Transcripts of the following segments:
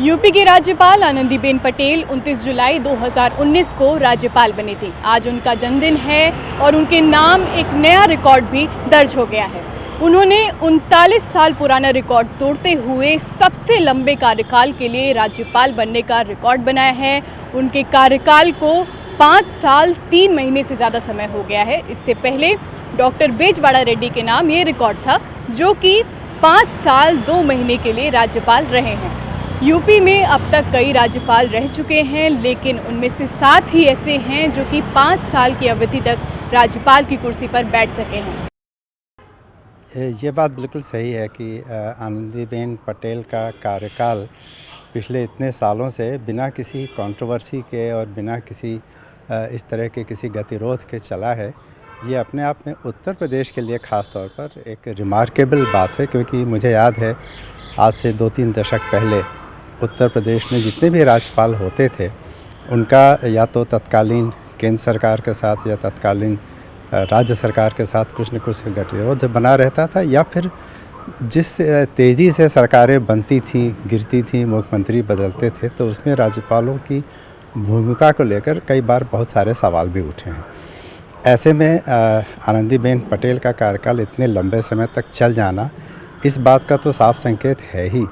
UP की राज्यपाल आनंदीबेन पटेल 29 जुलाई 2019 को राज्यपाल बनी थी। आज उनका जन्मदिन है और उनके नाम एक नया रिकॉर्ड भी दर्ज हो गया है। उन्होंने 39 साल पुराना रिकॉर्ड तोड़ते हुए सबसे लंबे कार्यकाल के लिए राज्यपाल बनने का रिकॉर्ड बनाया है। उनके कार्यकाल को 5 साल 3 महीने से ज़्यादा समय हो गया है। इससे पहले डॉक्टर बेजवाड़ा रेड्डी के नाम ये रिकॉर्ड था, जो कि 5 साल 2 महीने के लिए राज्यपाल रहे हैं। यूपी में अब तक कई राज्यपाल रह चुके हैं, लेकिन उनमें से 7 ही ऐसे हैं जो कि 5 साल की अवधि तक राज्यपाल की कुर्सी पर बैठ सके हैं। ये बात बिल्कुल सही है कि आनंदीबेन पटेल का कार्यकाल पिछले इतने सालों से बिना किसी कंट्रोवर्सी के और बिना किसी इस तरह के किसी गतिरोध के चला है। ये अपने आप में उत्तर प्रदेश के लिए ख़ास तौर पर एक रिमार्केबल बात है, क्योंकि मुझे याद है आज से 2-3 दशक पहले उत्तर प्रदेश में जितने भी राज्यपाल होते थे, उनका या तो तत्कालीन केंद्र सरकार के साथ या तत्कालीन राज्य सरकार के साथ कुछ न कुछ गतिरोध बना रहता था, या फिर जिस तेज़ी से सरकारें बनती थीं, गिरती थीं, मुख्यमंत्री बदलते थे, तो उसमें राज्यपालों की भूमिका को लेकर कई बार बहुत सारे सवाल भी उठे हैं। ऐसे में आनंदीबेन पटेल का कार्यकाल इतने लंबे समय तक चल जाना इस बात का तो साफ संकेत है ही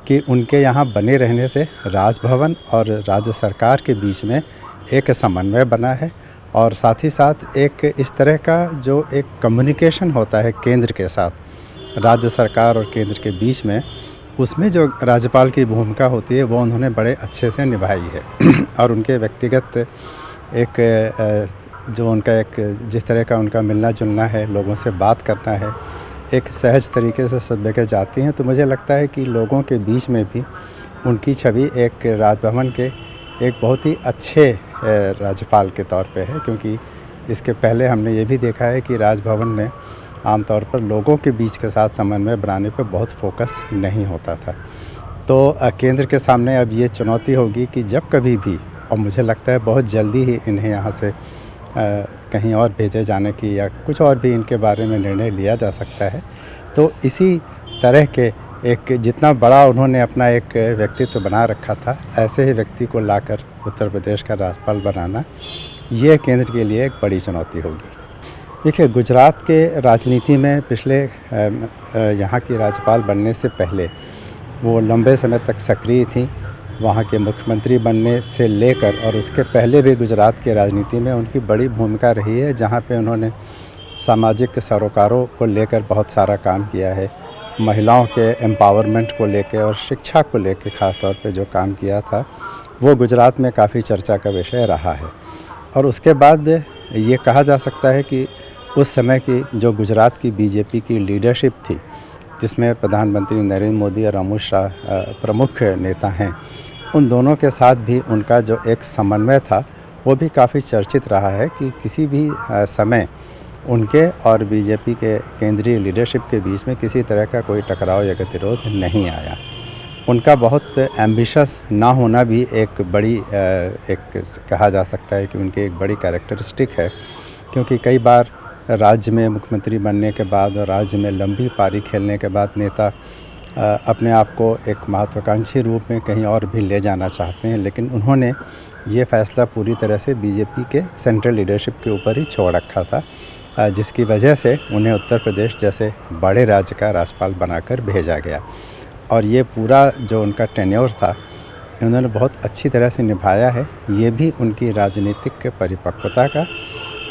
कि उनके यहाँ बने रहने से राजभवन और राज्य सरकार के बीच में एक समन्वय बना है, और साथ ही साथ एक इस तरह का जो एक कम्युनिकेशन होता है केंद्र के साथ, राज्य सरकार और केंद्र के बीच में, उसमें जो राज्यपाल की भूमिका होती है वो उन्होंने बड़े अच्छे से निभाई है। और उनके व्यक्तिगत एक जो उनका एक जिस तरह का उनका मिलना जुलना है, लोगों से बात करना है, एक सहज तरीके से सब जगह जाती हैं, तो मुझे लगता है कि लोगों के बीच में भी उनकी छवि एक राजभवन के एक बहुत ही अच्छे राज्यपाल के तौर पे है। क्योंकि इसके पहले हमने ये भी देखा है कि राजभवन में आमतौर पर लोगों के बीच के साथ समन्वय बनाने पे बहुत फोकस नहीं होता था। तो केंद्र के सामने अब ये चुनौती होगी कि जब कभी भी, और मुझे लगता है बहुत जल्दी ही इन्हें यहाँ से कहीं और भेजे जाने की या कुछ और भी इनके बारे में निर्णय लिया जा सकता है, तो इसी तरह के एक जितना बड़ा उन्होंने अपना एक व्यक्तित्व बना रखा था, ऐसे ही व्यक्ति को लाकर उत्तर प्रदेश का राज्यपाल बनाना ये केंद्र के लिए एक बड़ी चुनौती होगी। देखिए, गुजरात के राजनीति में पिछले यहाँ की राज्यपाल बनने से पहले वो लंबे समय तक सक्रिय थी। वहाँ के मुख्यमंत्री बनने से लेकर और उसके पहले भी गुजरात की राजनीति में उनकी बड़ी भूमिका रही है, जहाँ पे उन्होंने सामाजिक सरोकारों को लेकर बहुत सारा काम किया है। महिलाओं के एम्पावरमेंट को लेकर और शिक्षा को लेकर ख़ास तौर पे जो काम किया था, वो गुजरात में काफ़ी चर्चा का विषय रहा है। और उसके बाद ये कहा जा सकता है कि उस समय की जो गुजरात की बीजेपी की लीडरशिप थी, जिसमें प्रधानमंत्री नरेंद्र मोदी और अमित शाह प्रमुख नेता हैं, उन दोनों के साथ भी उनका जो एक समन्वय था वो भी काफ़ी चर्चित रहा है कि किसी भी समय उनके और बीजेपी के केंद्रीय लीडरशिप के बीच में किसी तरह का कोई टकराव या गतिरोध नहीं आया। उनका बहुत एम्बिशस ना होना भी एक बड़ी एक कहा जा सकता है कि उनकी एक बड़ी कैरेक्टरिस्टिक है, क्योंकि कई बार राज्य में मुख्यमंत्री बनने के बाद और राज्य में लंबी पारी खेलने के बाद नेता अपने आप को एक महत्वाकांक्षी रूप में कहीं और भी ले जाना चाहते हैं, लेकिन उन्होंने ये फ़ैसला पूरी तरह से बीजेपी के सेंट्रल लीडरशिप के ऊपर ही छोड़ रखा था, जिसकी वजह से उन्हें उत्तर प्रदेश जैसे बड़े राज्य का राज्यपाल बनाकर भेजा गया। और ये पूरा जो उनका टेन्योर था, उन्होंने बहुत अच्छी तरह से निभाया है। ये भी उनकी राजनीतिक परिपक्वता का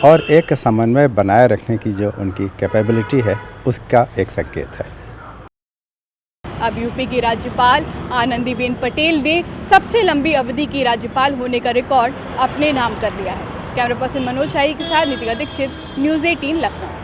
और एक समन्वय बनाए रखने की जो उनकी कैपेबिलिटी है, उसका एक संकेत है। अब यूपी की राज्यपाल आनंदीबेन पटेल ने सबसे लंबी अवधि की राज्यपाल होने का रिकॉर्ड अपने नाम कर लिया है। कैमरा पर्सन मनोज शाही के साथ नितिका दीक्षित, न्यूज़ 18 लखनऊ।